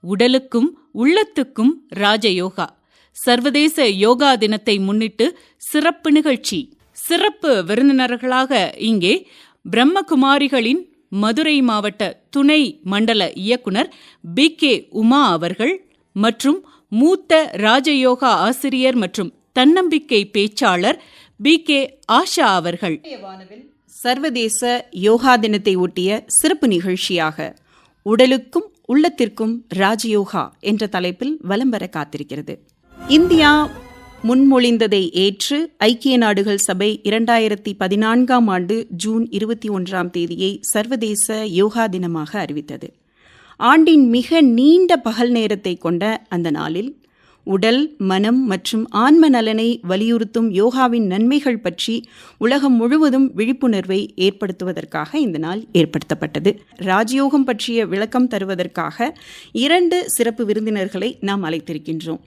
உடலுக்கும் உள்ளத்துக்கும் ராஜயோகா சர்வதேச யோகா தினத்தை முன்னிட்டு சிறப்பு நிகழ்ச்சி. சிறப்பு விருந்தினர்களாக இங்கே பிரம்மகுமாரிகளின் மதுரை மாவட்ட துணை மண்டல இயக்குனர் BK உமா அவர்கள் மற்றும் மூத்த ராஜயோகா ஆசிரியர் மற்றும் தன்னம்பிக்கை பேச்சாளர் BK ஆஷா அவர்கள். சர்வதேச யோகா தினத்தை ஒட்டிய சிறப்பு நிகழ்ச்சியாக உடலுக்கும் உள்ளத்திற்கும் ராஜயோகா என்ற தலைப்பில் வலம் வர காத்திருக்கிறது. இந்தியா முன்மொழிந்ததை ஏற்று ஐக்கிய நாடுகள் சபை 2014 ஆண்டு ஜூன் 21 சர்வதேச யோகா தினமாக அறிவித்தது. ஆண்டின் மிக நீண்ட பகல் நேரத்தை கொண்ட அந்த நாளில் உடல், மனம் மற்றும் ஆன்ம நலனை வலியுறுத்தும் யோகாவின் நன்மைகள் பற்றி உலகம் முழுவதும் விழிப்புணர்வை ஏற்படுத்துவதற்காக இந்த நாள் ஏற்படுத்தப்பட்டது. ராஜயோகம் பற்றிய விளக்கம் தருவதற்காக 2 சிறப்பு விருந்தினர்களை நாம் அழைத்திருக்கின்றோம்.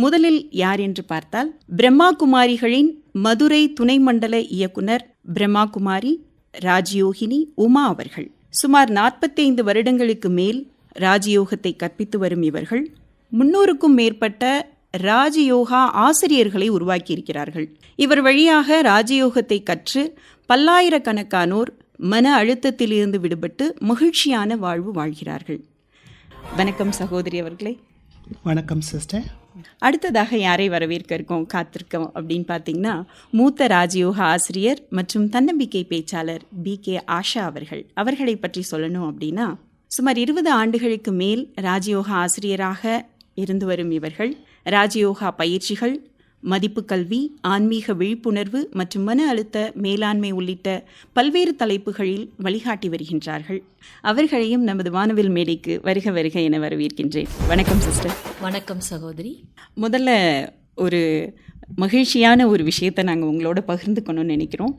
முதலில் யார் என்று பார்த்தால், பிரம்மா குமாரிகளின் மதுரை துணை மண்டல இயக்குனர் பிரம்மா குமாரி ராஜயோகினி உமா அவர்கள். சுமார் 45 வருடங்களுக்கு மேல் ராஜயோகத்தை கற்பித்து வரும் இவர்கள் 300க்கும் மேற்பட்ட ராஜயோகா ஆசிரியர்களை உருவாக்கியிருக்கிறார்கள். இவர் வழியாக ராஜயோகத்தை கற்று பல்லாயிரக்கணக்கானோர் மன அழுத்தத்திலிருந்து விடுபட்டு மகிழ்ச்சியான வாழ்வு வாழ்கிறார்கள். வணக்கம் சகோதரி அவர்களே. வணக்கம் சிஸ்டர். அடுத்ததாக யாரை வரவேற்க காத்திருக்கோம் அப்படின்னு பார்த்தீங்கன்னா, மூத்த ராஜயோகா ஆசிரியர் மற்றும் தன்னம்பிக்கை பேச்சாளர் BK ஆஷா அவர்களை பற்றி சொல்லணும் அப்படின்னா, சுமார் 20 ஆண்டுகளுக்கு மேல் ராஜயோகா ஆசிரியராக இருந்து வரும் இவர்கள் ராஜயோகா பயிற்சிகள், மதிப்பு கல்வி, ஆன்மீக விழிப்புணர்வு மற்றும் மன அழுத்த மேலாண்மை உள்ளிட்ட பல்வேறு தலைப்புகளில் வழிகாட்டி வருகின்றார்கள். அவர்களையும் நமது வானவில் மேடைக்கு வருக என வரவேற்கின்றேன். வணக்கம் சிஸ்டர். வணக்கம் சகோதரி. முதல்ல ஒரு மகிழ்ச்சியான ஒரு விஷயத்தை நாங்கள் உங்களோட பகிர்ந்துக்கணும்னு நினைக்கிறோம்.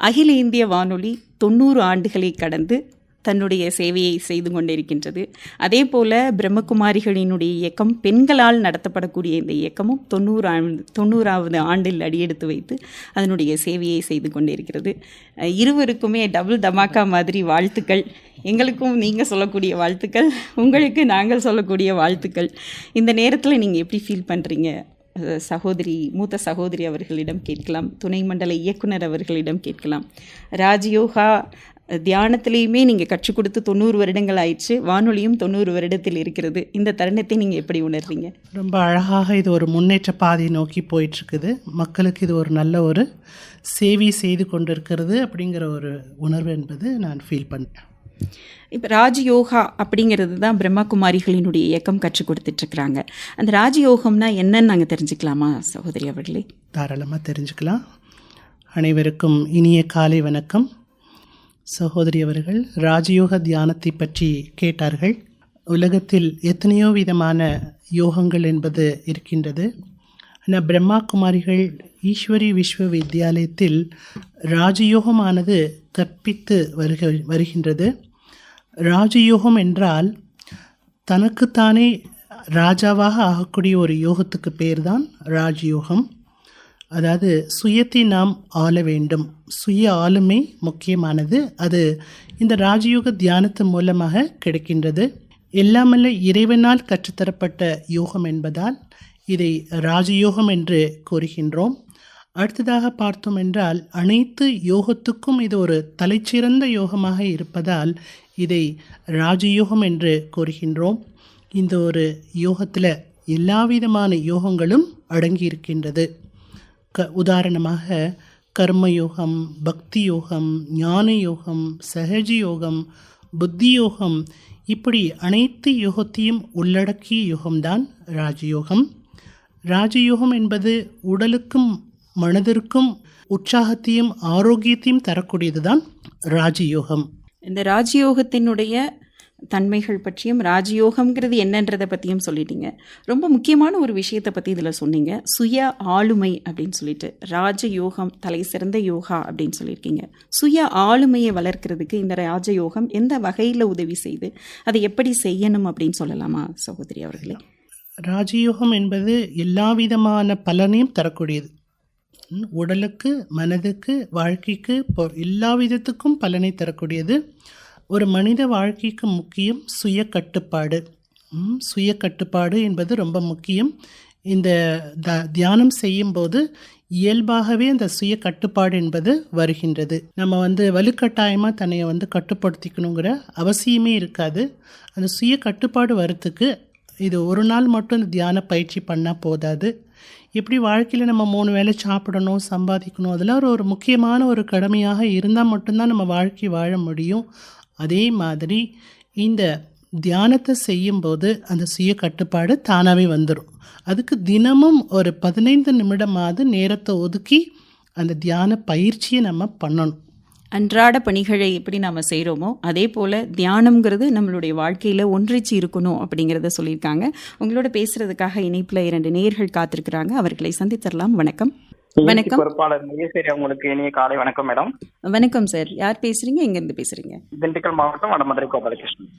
அகில இந்திய வானொலி 90 ஆண்டுகளை கடந்து தன்னுடைய சேவையை செய்து கொண்டிருக்கின்றது. அதே போல் பிரம்மகுமாரிகளினுடைய இயக்கம், பெண்களால் நடத்தப்படக்கூடிய இந்த இயக்கமும் 90வது ஆண்டில் அடியெடுத்து வைத்து அதனுடைய சேவையை செய்து கொண்டிருக்கிறது. இருவருக்குமே டபுள் தமாக்கா மாதிரி வாழ்த்துக்கள். எங்களுக்கும் நீங்கள் சொல்லக்கூடிய வாழ்த்துக்கள், உங்களுக்கு நாங்கள் சொல்லக்கூடிய வாழ்த்துக்கள். இந்த நேரத்தில் நீங்கள் எப்படி ஃபீல் பண்ணுறீங்க? மூத்த சகோதரி அவர்களிடம் கேட்கலாம், துணை மண்டல இயக்குனர் அவர்களிடம் கேட்கலாம். ராஜயோகா தியானத்திலையுமே நீங்கள் கற்றுக் கொடுத்து 90 வருடங்கள் ஆயிடுச்சு, வானொலியும் 90 வருடத்தில் இருக்கிறது. இந்த தருணத்தை நீங்கள் எப்படி உணர்றீங்க? ரொம்ப அழகாக இது ஒரு முன்னேற்ற பாதையை நோக்கி போயிட்டுருக்குது. மக்களுக்கு இது ஒரு நல்ல ஒரு சேவை செய்து கொண்டிருக்கிறது அப்படிங்கிற ஒரு உணர்வு என்பது நான் ஃபீல் பண்ணுறேன். இப்போ ராஜயோகா அப்படிங்கிறது தான் பிரம்மகுமாரிகளினுடைய இயக்கம் கற்றுக் கொடுத்துட்ருக்குறாங்க. அந்த ராஜயோகம்னா என்னன்னு நாங்கள் தெரிஞ்சுக்கலாமா சகோதரி அவர்களே? தாராளமாக தெரிஞ்சுக்கலாம். அனைவருக்கும் இனிய காலை வணக்கம். சகோதரி அவர்கள் ராஜயோக தியானத்தை பற்றி கேட்டார்கள். உலகத்தில் எத்தனையோ விதமான யோகங்கள் என்பது இருக்கின்றது. ஆனால் பிரம்மா குமாரிகள் ஈஸ்வரி விஸ்வ வித்யாலயத்தில் ராஜயோகமானது கற்பித்து வருகின்றது. ராஜயோகம் என்றால் தனக்குத்தானே ராஜாவாக ஆகக்கூடிய ஒரு யோகத்துக்கு பேர் தான் ராஜயோகம். அதாவது சுயத்தை நாம் ஆள வேண்டும், சுய ஆளுமை முக்கியமானது. அது இந்த ராஜயோக தியானத்தின் மூலமாக கிடைக்கின்றது. எல்லாமல்ல இறைவனால் கற்றுத்தரப்பட்ட யோகம் என்பதால் இதை ராஜயோகம் என்று கூறுகின்றோம். அடுத்ததாக பார்த்தோம் என்றால், அனைத்து யோகத்துக்கும் இது ஒரு தலைச்சிறந்த யோகமாக இருப்பதால் இதை ராஜயோகம் என்று கூறுகின்றோம். இந்த ஒரு யோகத்தில் எல்லா விதமான யோகங்களும் அடங்கியிருக்கின்றது. உதாரணமாக கர்மயோகம், பக்தி யோகம், ஞான யோகம், சகஜ யோகம், புத்தி யோகம், இப்படி அனைத்து யோகத்தையும் உள்ளடக்கிய யோகம்தான் ராஜயோகம். ராஜயோகம் என்பது உடலுக்கும் மனதிற்கும் உற்சாகத்தையும் ஆரோக்கியத்தையும் தரக்கூடியது தான் ராஜயோகம். இந்த ராஜயோகத்தினுடைய தன்மைகள் பற்றியும் ராஜயோகம்ங்கிறது என்னன்றதை பற்றியும் சொல்லிட்டீங்க. ரொம்ப முக்கியமான ஒரு விஷயத்தை பற்றி இதில் சொன்னீங்க, சுய ஆளுமை அப்படின்னு சொல்லிட்டு. ராஜயோகம் தலை சிறந்த யோகா அப்படின்னு சொல்லியிருக்கீங்க. சுய ஆளுமையை வளர்க்கிறதுக்கு இந்த ராஜயோகம் எந்த வகையில் உதவி செய்து, அதை எப்படி செய்யணும் அப்படின்னு சொல்லலாமா சகோதரி அவர்களே? ராஜயோகம் என்பது எல்லா விதமான பலனையும் தரக்கூடியது. உடலுக்கு, மனதுக்கு, வாழ்க்கைக்கு, எல்லா விதத்துக்கும் பலனை தரக்கூடியது. ஒரு மனித வாழ்க்கைக்கு முக்கியம் சுய கட்டுப்பாடு. சுய கட்டுப்பாடு என்பது ரொம்ப முக்கியம். இந்த தியானம் செய்யும்போது இயல்பாகவே அந்த சுய கட்டுப்பாடு என்பது வருகின்றது. நம்ம வலுக்கட்டாயமாக தன்னை கட்டுப்படுத்திக்கணுங்கிற அவசியமே இருக்காது. அந்த சுய கட்டுப்பாடு வரத்துக்கு இது ஒரு நாள் மட்டும் இந்த தியான பயிற்சி பண்ணால் போதாது. எப்படி வாழ்க்கையில் நம்ம 3 வேளை சாப்பிடணும், சம்பாதிக்கணும், அதெல்லாம் ஒரு முக்கியமான ஒரு கடமையாக இருந்தால் மட்டும்தான் நம்ம வாழ்க்கை வாழ முடியும். அதே மாதிரி இந்த தியானத்தை செய்யும்போது அந்த சுய கட்டுப்பாடு தானாகவே வந்துடும். அதுக்கு தினமும் ஒரு 15 நிமிடமாவது நேரத்தை ஒதுக்கி அந்த தியான பயிற்சியை நம்ம பண்ணணும். அன்றாட பணிகளை எப்படி நாம் செய்கிறோமோ அதே போல் தியானம்ங்கிறது நம்மளுடைய வாழ்க்கையில் ஒன்றிச்சு இருக்கணும் அப்படிங்கிறத சொல்லியிருக்காங்க. உங்களோட பேசுகிறதுக்காக இணைப்பில் 2 நேயர்கள் காத்திருக்கிறாங்க. அவர்களை சந்தித்தரலாம். வணக்கம். வணக்கம். உங்களுக்கு இனிய காலை வணக்கம் மேடம். வணக்கம் சார். யார் பேசுறீங்க? எங்கேருந்து பேசுறீங்க? திண்டுக்கல் மாவட்டம் வடமதுரை கோபாலகிருஷ்ணன்.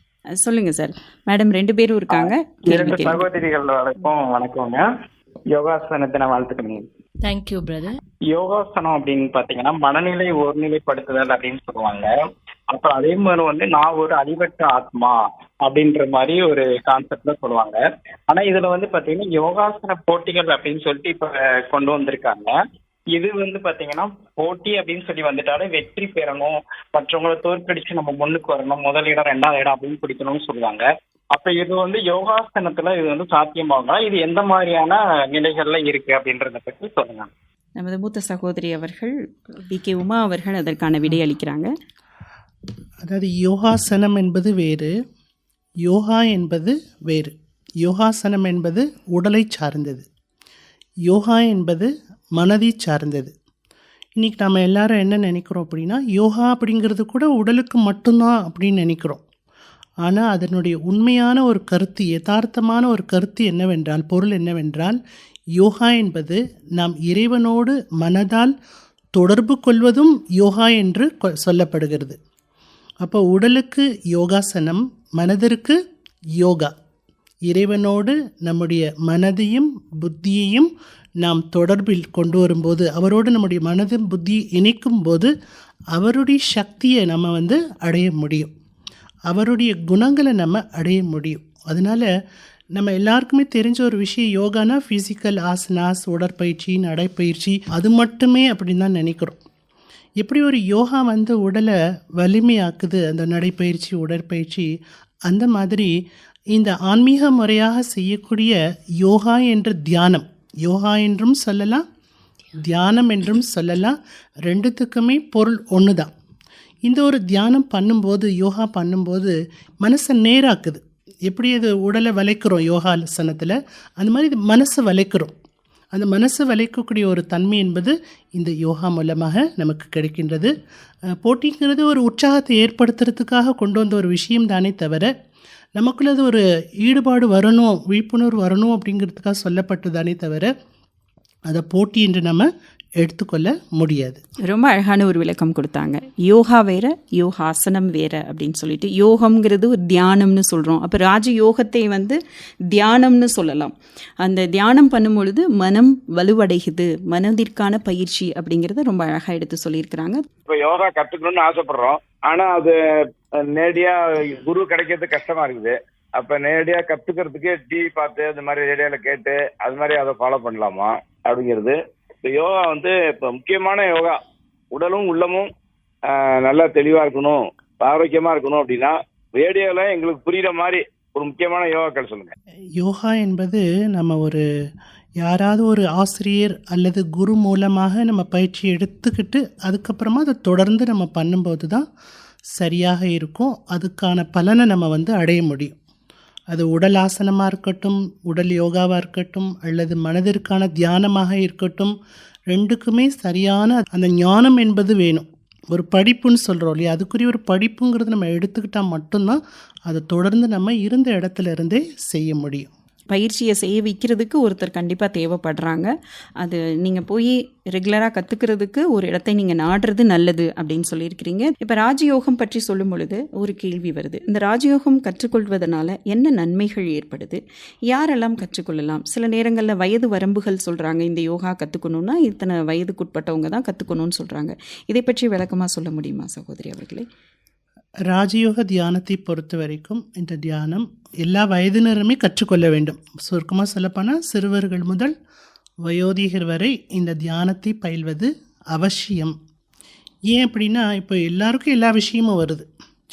சொல்லுங்க சார். மேடம் 2 பேரும் இருக்காங்க. 2 சகோதரிகளுக்கும் வணக்கங்க. யோகாசன தின வாழ்த்துக்கள். Thank you brother. யோகாசனம் அப்படின்னு பாத்தீங்கன்னா மனநிலை ஒருநிலைப்படுத்துதல் அப்படின்னு சொல்லுவாங்க. அப்புறம் அதே மாதிரி நான் ஒரு அழிவற்ற ஆத்மா அப்படின்ற மாதிரி ஒரு கான்செப்ட்ல சொல்லுவாங்க. ஆனா இதுல பாத்தீங்கன்னா யோகாசன போட்டிகள் அப்படின்னு சொல்லிட்டு இப்ப கொண்டு வந்திருக்காங்க. இது பாத்தீங்கன்னா போட்டி அப்படின்னு சொல்லி வந்துட்டாலே வெற்றி பெறணும், மற்றவங்களை தோற்கடிச்சு நம்ம முன்னுக்கு வரணும், முதல் இடம் 2வது இடம் அப்படின்னு பிடிக்கணும்னு சொல்லுவாங்க. அப்ப இது யோகாசனத்துல இது சாத்தியமாகுங்களா? இது எந்த மாதிரியான நிலைகள்ல இருக்கு அப்படின்றத பற்றி சொல்லுங்க. நமது மூத்த சகோதரி அவர்கள் பி.கே. உமா அவர்கள் அதற்கான விடை அளிக்கிறாங்க. அதாவது யோகாசனம் என்பது வேறு, யோகா என்பது வேறு. யோகாசனம் என்பது உடலை சார்ந்தது, யோகா என்பது மனதை சார்ந்தது. இன்றைக்கி நம்ம எல்லாரும் என்ன நினைக்கிறோம் அப்படின்னா, யோகா அப்படிங்கிறது கூட உடலுக்கு மட்டும்தான் அப்படின்னு நினைக்கிறோம். ஆனால் அதனுடைய உண்மையான ஒரு கருத்து, யதார்த்தமான ஒரு கருத்து என்னவென்றால், பொருள் என்னவென்றால், யோகா என்பது நாம் இறைவனோடு மனதால் தொடர்பு கொள்வதும் யோகா என்று சொல்லப்படுகிறது. அப்போ உடலுக்கு யோகாசனம், மனதிற்கு யோகா. இறைவனோடு நம்முடைய மனதையும் புத்தியையும் நாம் தொடர்பில் கொண்டு வரும்போது, அவரோடு நம்முடைய மனதும் புத்தியை இணைக்கும் போது அவருடைய சக்தியை நம்ம அடைய முடியும், அவருடைய குணங்களை நம்ம அடைய முடியும். அதனால் நம்ம எல்லாருக்குமே தெரிஞ்ச ஒரு விஷயம், யோகானா ஃபிசிக்கல் ஆசனாஸ், உடற்பயிற்சி, நடைப்பயிற்சி, அது மட்டுமே அப்படின்னு தான் நினைக்கிறோம். எப்படி ஒரு யோகா உடலை வலிமையாக்குது அந்த நடைப்பயிற்சி, உடற்பயிற்சி, அந்த மாதிரி இந்த ஆன்மீக முறையாக செய்யக்கூடிய யோகா என்ற தியானம், யோகா என்றும் சொல்லலாம், தியானம் என்றும் சொல்லலாம், 2த்துக்குமே பொருள் ஒன்று தான். இந்த ஒரு தியானம் பண்ணும்போது, யோகா பண்ணும்போது மனசை நேராக்குது. எப்படி அது உடலை வளைக்கிறோம் யோகாசனத்தில், அந்த மாதிரி இது மனசை வளைக்கிறோம். அந்த மனசை வளைக்கக்கூடிய ஒரு தன்மை என்பது இந்த யோகா மூலமாக நமக்கு கிடைக்கின்றது. போட்டிங்கிறது ஒரு உற்சாகத்தை ஏற்படுத்துறதுக்காக கொண்டு வந்த ஒரு விஷயம் தானே தவிர, நமக்குள்ள அது ஒரு ஈடுபாடு வரணும், விழிப்புணர்வு வரணும் அப்படிங்கிறதுக்காக சொல்லப்பட்டு தானே தவிர, அதை போட்டி என்று நம்ம எடுத்துக்கொள்ள முடியாது. ரொம்ப அழகான ஒரு விளக்கம் கொடுத்தாங்க. யோகா வேற, யோகாசனம் வேற அப்படின்னு சொல்லிட்டு, யோகம்ங்கிறது ஒரு தியானம்னு சொல்கிறோம். அப்போ ராஜயோகத்தை தியானம்னு சொல்லலாம். அந்த தியானம் பண்ணும் பொழுது மனம் வலுவடைகுது, மனதிற்கான பயிற்சி அப்படிங்கிறத ரொம்ப அழகாக எடுத்து சொல்லியிருக்கிறாங்க. இப்போ யோகா கற்றுக்கணும்னு ஆசைப்படுறோம், ஆனால் அது நேரடியாக குரு கிடைக்கிறது கஷ்டமா இருக்குது. அப்போ நேரடியாக கற்றுக்கிறதுக்கு டிவி பார்த்து அந்த மாதிரி ரேடியோவில் கேட்டு அது மாதிரி அதை ஃபாலோ பண்ணலாமா அப்படிங்கிறது. இப்போ யோகா இப்போ முக்கியமான யோகா, உடலும் உள்ளமும் நல்லா தெளிவாக இருக்கணும், ஆரோக்கியமாக இருக்கணும் அப்படின்னா ரேடியோவில் எங்களுக்கு புரிகிற மாதிரி ஒரு முக்கியமான யோகாக்கள் சொல்லுங்கள். யோகா என்பது நம்ம யாராவது ஒரு ஆசிரியர் அல்லது குரு மூலமாக நம்ம பயிற்சி எடுத்துக்கிட்டு அதுக்கப்புறமா அதை தொடர்ந்து நம்ம பண்ணும்போது தான் சரியாக இருக்கும். அதுக்கான பலனை நம்ம அடைய முடியும். அது உடல் ஆசனமாக இருக்கட்டும், உடல் யோகாவாக இருக்கட்டும், அல்லது மனதிற்கான தியானமாக இருக்கட்டும், 2க்குமே சரியான அந்த ஞானம் என்பது வேணும். ஒரு படிப்புன்னு சொல்கிறோம் இல்லையா, அதுக்குரிய ஒரு படிப்புங்கிறது நம்ம எடுத்துக்கிட்டால் மட்டும்தான் அதை தொடர்ந்து நம்ம இருந்த இடத்துல இருந்தே செய்ய முடியும். பயிற்சியை செய்ய வைக்கிறதுக்கு ஒருத்தர் கண்டிப்பாக தேவைப்படுறாங்க. அது நீங்கள் போய் ரெகுலராக கற்றுக்கிறதுக்கு ஒரு இடத்தை நீங்கள் நாடுறது நல்லது அப்படின்னு சொல்லியிருக்கிறீங்க. இப்போ ராஜயோகம் பற்றி சொல்லும் பொழுது ஒரு கேள்வி வருது. இந்த ராஜயோகம் கற்றுக்கொள்வதனால என்ன நன்மைகள் ஏற்படுது, யாரெல்லாம் கற்றுக்கொள்ளலாம்? சில நேரங்களில் வயது வரம்புகள் சொல்கிறாங்க. இந்த யோகா கற்றுக்கணுன்னா இத்தனை வயதுக்குட்பட்டவங்க தான் கற்றுக்கணும்னு சொல்கிறாங்க. இதை பற்றி விளக்கமாக சொல்ல முடியுமா சகோதரி அவர்களே? ராஜயோக தியானத்தை பொறுத்த வரைக்கும் இந்த தியானம் எல்லா வயதினருமே கற்றுக்கொள்ள வேண்டும். சுருக்கமாக சொல்லப்போனால் சிறுவர்கள் முதல் வயோதிகர் வரை இந்த தியானத்தை பயில்வது அவசியம். ஏன் அப்படின்னா இப்போ எல்லாருக்கும் எல்லா விஷயமும் வருது.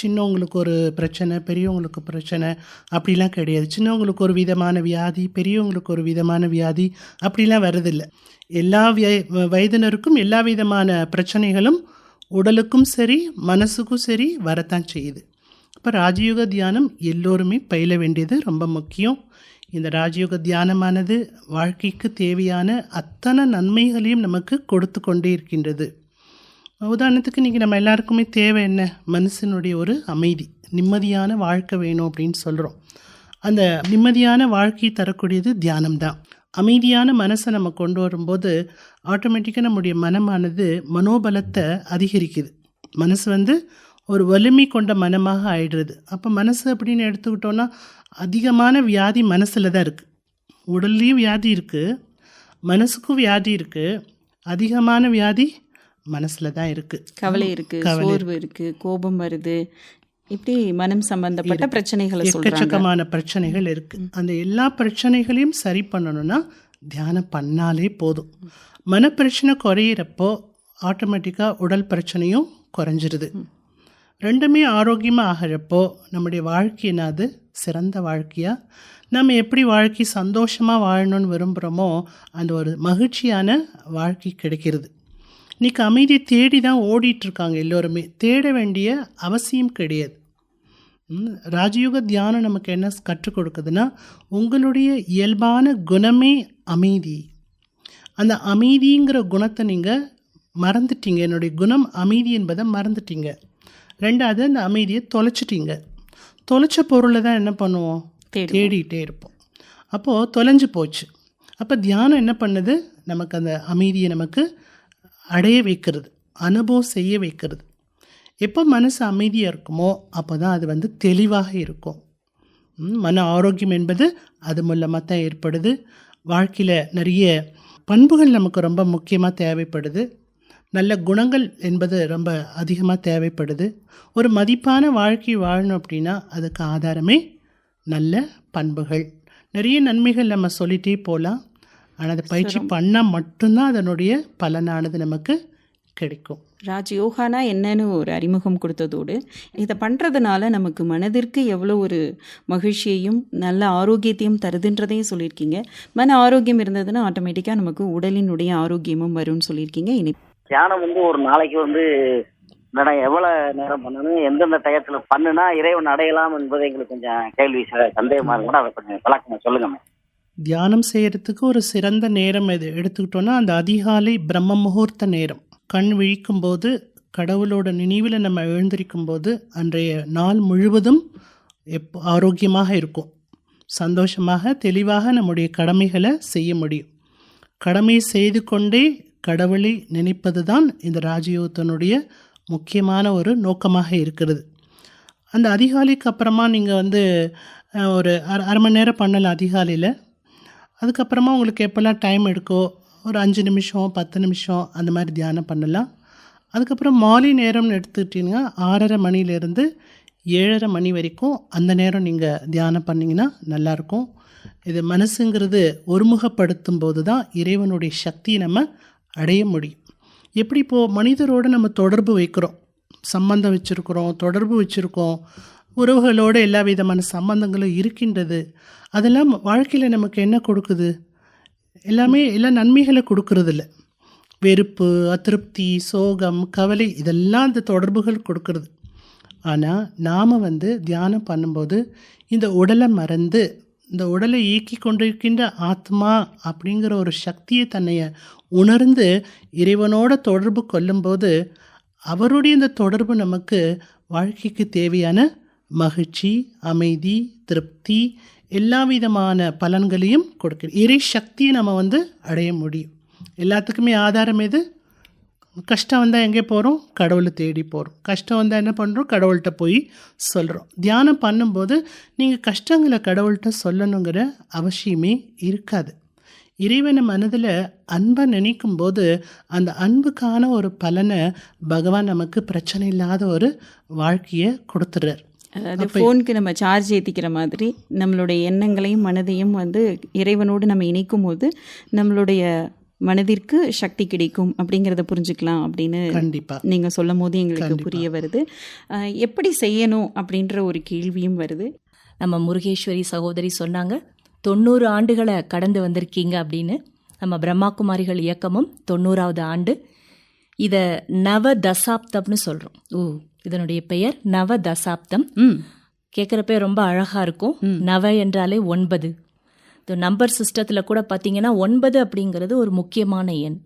சின்னவங்களுக்கு ஒரு பிரச்சனை, பெரியவங்களுக்கு பிரச்சனை அப்படிலாம் கிடையாது. சின்னவங்களுக்கு ஒரு விதமான வியாதி, பெரியவங்களுக்கு ஒரு விதமான வியாதி அப்படிலாம் வருதில்லை. எல்லா வயதினருக்கும் எல்லா விதமான பிரச்சனைகளும் உடலுக்கும் சரி மனசுக்கும் சரி வரத்தான் செய்யுது. இப்போ ராஜயோக தியானம் எல்லோருமே பயில வேண்டியது ரொம்ப முக்கியம். இந்த ராஜயோக தியானமானது வாழ்க்கைக்கு தேவையான அத்தனை நன்மைகளையும் நமக்கு கொடுத்து கொண்டே இருக்கின்றது. உதாரணத்துக்கு இன்றைக்கி நம்ம எல்லாருக்குமே தேவை என்ன? மனசினுடைய ஒரு அமைதி, நிம்மதியான வாழ்க்கை வேணும் அப்படின்னு சொல்கிறோம். அந்த நிம்மதியான வாழ்க்கையை தரக்கூடியது தியானம்தான். அமைதியான மனசை நம்ம கொண்டு வரும்போது ஆட்டோமேட்டிக்காக நம்முடைய மனமானது மனோபலத்தை அதிகரிக்குது. மனசு ஒரு வலிமை கொண்ட மனமாக ஆயிடுறது. அப்போ மனசு அப்படின்னு எடுத்துக்கிட்டோன்னா அதிகமான வியாதி மனசில் தான் இருக்குது. உடல்லையும் வியாதி இருக்குது, மனசுக்கும் வியாதி இருக்குது. அதிகமான வியாதி மனசில் தான் இருக்குது. கவலை இருக்குது, சோர்வு இருக்குது, கோபம் வருது, இப்படி மனம் சம்பந்தப்பட்ட பிரச்சனைகளை எக்கச்சக்கமான பிரச்சனைகள் இருக்குது. அந்த எல்லா பிரச்சனைகளையும் சரி பண்ணணும்னா தியானம் பண்ணாலே போதும். மனப்பிரச்சனை குறையிறப்போ ஆட்டோமேட்டிக்காக உடல் பிரச்சனையும் குறைஞ்சிருது. ரெண்டுமே ஆரோக்கியமாக ஆகிறப்போ நம்முடைய வாழ்க்கை என்னது சிறந்த வாழ்க்கையாக, நம்ம எப்படி வாழ்க்கை சந்தோஷமாக வாழணும்னு விரும்புகிறோமோ அந்த ஒரு மகிழ்ச்சியான வாழ்க்கை கிடைக்கிறது. இன்றைக்கி அமைதியை தேடி தான் ஓடிட்டுருக்காங்க எல்லோருமே. தேட வேண்டிய அவசியம் கிடையாது. ராஜயோக தியானம் நமக்கு என்ன கற்றுக் கொடுக்குதுன்னா, உங்களுடைய இயல்பான குணமே அமைதி. அந்த அமைதிங்கிற குணத்தை நீங்கள் மறந்துட்டீங்க. என்னுடைய குணம் அமைதி என்பதை மறந்துட்டீங்க. ரெண்டாவது, அந்த அமைதியை தொலைச்சிட்டீங்க. தொலைச்ச பொருளை தான் என்ன பண்ணுவோம்? தேடிகிட்டே இருப்போம். அப்போது தொலைஞ்சு போச்சு. அப்போ தியானம் என்ன பண்ணுது? நமக்கு அந்த அமைதியை நமக்கு அடைய வைக்கிறது, அனுபவம் செய்ய வைக்கிறது. எப்போ மனசு அமைதியாக இருக்குமோ அப்போ தான் அது தெளிவாக இருக்கும். மன ஆரோக்கியம் என்பது அது மூலமாக தான் ஏற்படுது. வாழ்க்கையில் நிறைய பண்புகள் நமக்கு ரொம்ப முக்கியமாக தேவைப்படுது. நல்ல குணங்கள் என்பது ரொம்ப அதிகமாக தேவைப்படுது. ஒரு மதிப்பான வாழ்க்கை வாழணும் அப்படின்னா அதுக்கு ஆதாரமே நல்ல பண்புகள். நிறைய நன்மைகள் நம்ம சொல்லிகிட்டே போகலாம். ஆனால் அதை பயிற்சி பண்ணால் மட்டும்தான் அதனுடைய பலனானது நமக்கு கிடைக்கும். ராஜயோகானா என்னன்னு ஒரு அறிமுகம் கொடுத்ததோடு இதை பண்ணுறதுனால நமக்கு மனதிற்கு எவ்வளோ ஒரு மகிழ்ச்சியையும் நல்ல ஆரோக்கியத்தையும் தருதுன்றதையும் சொல்லியிருக்கீங்க. மன ஆரோக்கியம் இருந்ததுன்னா ஆட்டோமேட்டிக்காக நமக்கு உடலினுடைய ஆரோக்கியமும் வரும்னு சொல்லியிருக்கீங்க. இனி தியானம் ஒரு நாளைக்கு மேடம் எவ்வளவு நேரம் பண்ணணும், எந்தெந்த டயத்துல பண்ணுனா இறைவன் அடையலாம் என்பது எங்களுக்கு கொஞ்சம் கேள்வி சந்தேகமா இருக்கும். அதை கொஞ்சம் விளக்கமா சொல்லுங்க. தியானம் செய்கிறதுக்கு ஒரு சிறந்த நேரம் எது எடுத்துக்கிட்டோன்னா அந்த அதிகாலை பிரம்ம முகூர்த்த நேரம். கண் விழிக்கும் போது கடவுளோட நினைவில் நம்ம எழுந்திருக்கும் போது அன்றைய நாள் முழுவதும் ஆரோக்கியமாக இருக்கும். சந்தோஷமாக தெளிவாக நம்முடைய கடமைகளை செய்ய முடியும். கடமை செய்து கொண்டே கடவுளை நினைப்பது தான் இந்த ராஜயோகத்தினுடைய முக்கியமான ஒரு நோக்கமாக இருக்கிறது. அந்த அதிகாலைக்கு அப்புறமா நீங்கள் ஒரு அரை மணி நேரம் பண்ணலாம் அதிகாலையில். அதுக்கப்புறமா உங்களுக்கு எப்போல்லாம் டைம் எடுக்கோ ஒரு 5 நிமிஷம் 10 நிமிஷம் அந்த மாதிரி தியானம் பண்ணலாம். அதுக்கப்புறம் மாலை நேரம்னு எடுத்துக்கிட்டிங்கன்னா 6:30 மணிலேருந்து 7:30 மணி வரைக்கும் அந்த நேரம் நீங்கள் தியானம் பண்ணிங்கன்னா நல்லாயிருக்கும். இது மனசுங்கிறது ஒருமுகப்படுத்தும் போது தான் இறைவனுடைய சக்தியை நம்ம அடைய முடியும். எப்படி இப்போது மனிதரோடு நம்ம தொடர்பு வைக்கிறோம், சம்பந்தம் வச்சுருக்கிறோம், தொடர்பு வச்சுருக்கோம், உறவுகளோடு எல்லா விதமான சம்பந்தங்களும் இருக்கின்றது. அதெல்லாம் வாழ்க்கையில் நமக்கு என்ன கொடுக்குது? எல்லா நன்மைகளை கொடுக்கறதில்ல. வெறுப்பு, அதிருப்தி, சோகம், கவலை இதெல்லாம் அந்த தொடர்புகள் கொடுக்கறது. ஆனால் நாம் தியானம் பண்ணும்போது இந்த உடலை மறந்து இந்த உடலை இயக்கி கொண்டிருக்கின்ற ஆத்மா அப்படிங்கிற ஒரு சக்தியை தன்னைய உணர்ந்து இறைவனோட தொடர்பு கொள்ளும்போது அவருடைய இந்த தொடர்பு நமக்கு வாழ்க்கைக்கு தேவையான மகிழ்ச்சி, அமைதி, திருப்தி எல்லா விதமான பலன்களையும் கொடுக்குது. இறை சக்தியை நம்ம அடைய முடியும். எல்லாத்துக்குமே ஆதாரம் எது? கஷ்டம் வந்தால் எங்கே போகிறோம்? கடவுளை தேடி போகிறோம். கஷ்டம் வந்தால் என்ன பண்ணுறோம்? கடவுள்கிட்ட போய் சொல்கிறோம். தியானம் பண்ணும்போது நீங்கள் கஷ்டங்களை கடவுள்கிட்ட சொல்லணுங்கிற அவசியமே இருக்காது. இறைவனை மனதில் அன்பை நினைக்கும் போது அந்த அன்புக்கான ஒரு பலனை பகவான் நமக்கு பிரச்சனை இல்லாத ஒரு வாழ்க்கையை கொடுத்துறார். அதாவது ஃபோனுக்கு நம்ம சார்ஜ் ஏற்றிக்கிற மாதிரி நம்மளுடைய எண்ணங்களையும் மனதையும் வந்து இறைவனோடு நம்ம இணைக்கும் போது நம்மளுடைய மனதிற்கு சக்தி கிடைக்கும் அப்படிங்கிறத புரிஞ்சுக்கலாம் அப்படின்னு கண்டிப்பாக நீங்கள் சொல்லும் போது எங்களுக்கு புரிய வருது. எப்படி செய்யணும் அப்படின்ற ஒரு கேள்வியும் வருது. நம்ம முருகேஸ்வரி சகோதரி சொன்னாங்க 90 ஆண்டுகளை கடந்து வந்திருக்கீங்க அப்படின்னு. நம்ம பிரம்மாகுமாரிகள் இயக்கமும் 90வது ஆண்டு. இதை நவ தசாப்தம்னு சொல்கிறோம். இதனுடைய பெயர் நவ தசாப்தம். கேட்குறப்ப ரொம்ப அழகாக இருக்கும். நவ என்றாலே 9. இந்த நம்பர் சிஸ்டத்தில் கூட பார்த்தீங்கன்னா 9 அப்படிங்கிறது ஒரு முக்கியமான எண்.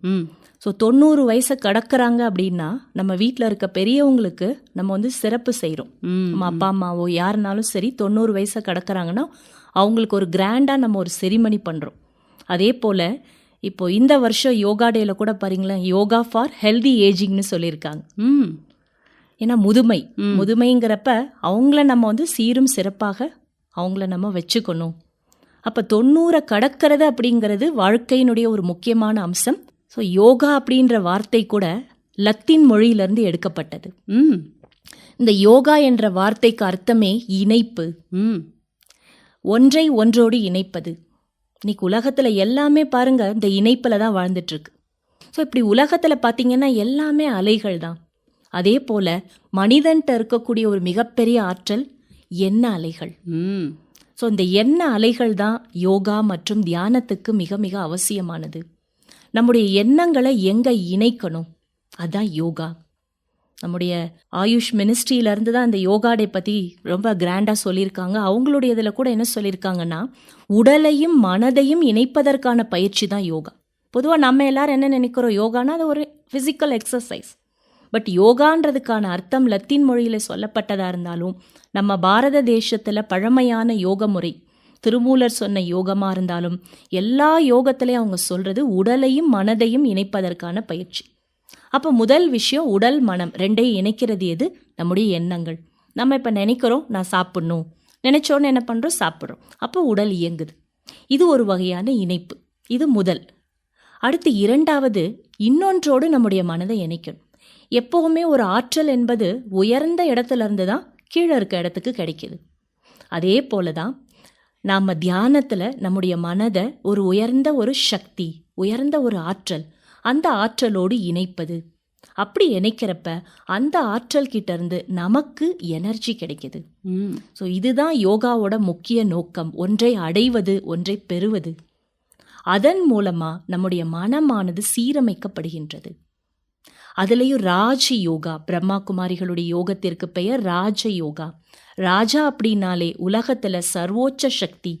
ஸோ 90 வயசை கடக்கிறாங்க அப்படின்னா நம்ம வீட்டில் இருக்க பெரியவங்களுக்கு நம்ம வந்து சிறப்பு செய்கிறோம். நம்ம அப்பா அம்மாவோ யாருனாலும் சரி 90 வயசை கடக்கிறாங்கன்னா அவங்களுக்கு ஒரு கிராண்டாக நம்ம ஒரு செரிமனி பண்ணுறோம். அதே போல் இப்போ இந்த வருஷம் யோகா டேல கூட பாருங்களேன், யோகா ஃபார் ஹெல்தி ஏஜிங்னு சொல்லியிருக்காங்க. ஏன்னா முதுமைங்கிறப்ப அவங்கள நம்ம வந்து சீரும் சிறப்பாக அவங்கள நம்ம வச்சுக்கணும். அப்போ 90 கடக்கிறது அப்படிங்கிறது வாழ்க்கையினுடைய ஒரு முக்கியமான அம்சம். ஸோ யோகா அப்படின்ற வார்த்தை கூட லத்தீன் மொழியிலிருந்து எடுக்கப்பட்டது. இந்த யோகா என்ற வார்த்தைக்கு அர்த்தமே இணைப்பு, ஒன்றை ஒன்றோடு இணைப்பது. இன்னைக்கு உலகத்தில் எல்லாமே பாருங்க இந்த இணைப்பில் தான் வாழ்ந்துட்டு இருக்கு. ஸோ இப்படி உலகத்தில் பார்த்தீங்கன்னா எல்லாமே அலைகள் தான். அதே போல மனிதன்ட்ட இருக்கக்கூடிய ஒரு மிகப்பெரிய ஆற்றல் எண்ண அலைகள். ஸோ இந்த எண்ண அலைகள் தான் யோகா மற்றும் தியானத்துக்கு மிக மிக அவசியமானது. நம்முடைய எண்ணங்களை எங்கே இணைக்கணும், அதுதான் யோகா. நம்முடைய ஆயுஷ் மினிஸ்ட்ரியிலேருந்து தான் அந்த யோகா டே பற்றி ரொம்ப கிராண்டாக சொல்லியிருக்காங்க. அவங்களுடைய இதில் கூட என்ன சொல்லியிருக்காங்கன்னா, உடலையும் மனதையும் இணைப்பதற்கான பயிற்சி தான் யோகா. பொதுவாக நம்ம எல்லாரும் என்ன நினைக்கிறோம், யோகானா அது ஒரு ஃபிசிக்கல் எக்ஸசைஸ். பட் யோகான்றதுக்கான அர்த்தம் லத்தீன் மொழியில் சொல்லப்பட்டதாக இருந்தாலும் நம்ம பாரத தேசத்தில் பழமையான யோக முறை, திருமூலர் சொன்ன யோகமாக இருந்தாலும் எல்லா யோகத்திலையும் அவங்க சொல்கிறது உடலையும் மனதையும் இணைப்பதற்கான பயிற்சி. அப்போ முதல் விஷயம் உடல் மனம் ரெண்டையும் இணைக்கிறது எது? நம்முடைய எண்ணங்கள். நம்ம இப்போ நினைக்கிறோம் நான் சாப்பிட்ணும், நினைச்சோன்னு என்ன பண்ணுறோம், சாப்பிட்றோம். அப்போ உடல் இயங்குது. இது ஒரு வகையான இணைப்பு. இது முதல். அடுத்து இரண்டாவது, இன்னொன்றோடு நம்முடைய மனதை இணைக்கணும். எப்போவுமே ஒரு ஆற்றல் என்பது உயர்ந்த இடத்துல இருந்து தான் கீழே இருக்க இடத்துக்கு கிடைக்கிது. அதே போல தான் நாம் தியானத்தில் நம்முடைய மனதை ஒரு உயர்ந்த ஒரு சக்தி, உயர்ந்த ஒரு ஆற்றல், அந்த ஆற்றலோடு இணைப்பது. அப்படி இணைக்கிறப்ப அந்த ஆற்றல் கிட்ட இருந்து நமக்கு எனர்ஜி கிடைக்கிது. ஸோ இதுதான் யோகாவோட முக்கிய நோக்கம், ஒன்றை அடைவது, ஒன்றை பெறுவது. அதன் மூலமாக நம்முடைய மனமானது சீரமைக்கப்படுகின்றது. அதுலேயும் ராஜ யோகா, பிரம்மா குமாரிகளுடைய யோகத்திற்கு பெயர் ராஜ யோகா. ராஜா அப்படின்னாலே உலகத்தில் சர்வோச்ச சக்தி,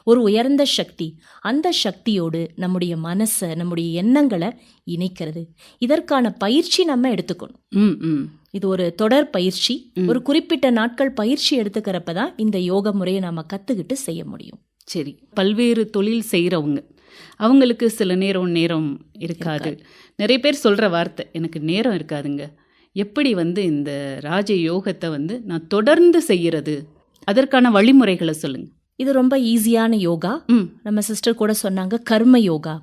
ஒரு உயர்ந்த சக்தி. அந்த சக்தியோடு நம்முடைய மனசை, நம்முடைய எண்ணங்களை இணைக்கிறது. இதற்கான பயிற்சி நம்ம எடுத்துக்கணும். இது ஒரு தொடர் பயிற்சி. ஒரு குறிப்பிட்ட நாட்கள் பயிற்சி எடுத்துக்கிறப்ப தான் இந்த யோக முறையை நம்ம கற்றுக்கிட்டு செய்ய முடியும். சரி, பல்வேறு தொழில் செய்கிறவங்க அவங்களுக்கு சில நேரம் இருக்காது. நிறைய பேர் சொல்கிற வார்த்தை, எனக்கு நேரம் இருக்காதுங்க. எப்படி இந்த ராஜ யோகத்தை நான் தொடர்ந்து செய்கிறது, அதற்கான வழிமுறைகளை சொல்லுங்க. இது ரொம்ப ஈஸியான யோகா. நம்ம சிஸ்டர் கூட சொன்னாங்க கர்ம யோகா.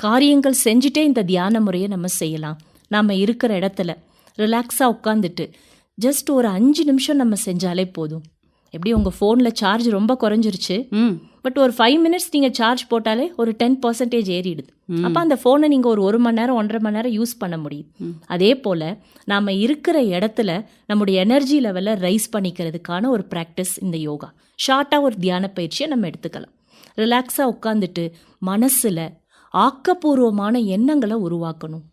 காரியங்கள் செஞ்சுட்டே இந்த தியான முறையை நம்ம செய்யலாம். நாம் இருக்கிற இடத்துல ரிலாக்ஸாக உட்காந்துட்டு ஜஸ்ட் ஒரு 5 நிமிஷம் நம்ம செஞ்சாலே போதும். எப்படி உங்கள் ஃபோனில் சார்ஜ் ரொம்ப குறைஞ்சிருச்சு, பட் ஒரு 5 மினிட்ஸ் நீங்கள் சார்ஜ் போட்டாலே ஒரு 10% ஏறிடுது. அப்போ அந்த ஃபோனை நீங்கள் ஒரு 1 மணி நேரம் 1.5 மணி நேரம் யூஸ் பண்ண முடியும். அதே போல் நாம் இருக்கிற இடத்துல நம்முடைய எனர்ஜி லெவலை ரைஸ் பண்ணிக்கிறதுக்கான ஒரு ப்ராக்டிஸ் இந்த யோகா. ஷார்ட்டாக ஒரு தியான பயிற்சியை நம்ம எடுத்துக்கலாம். ரிலாக்ஸாக உட்காந்துட்டு மனசில் ஆக்கப்பூர்வமான எண்ணங்களை உருவாக்கணும்.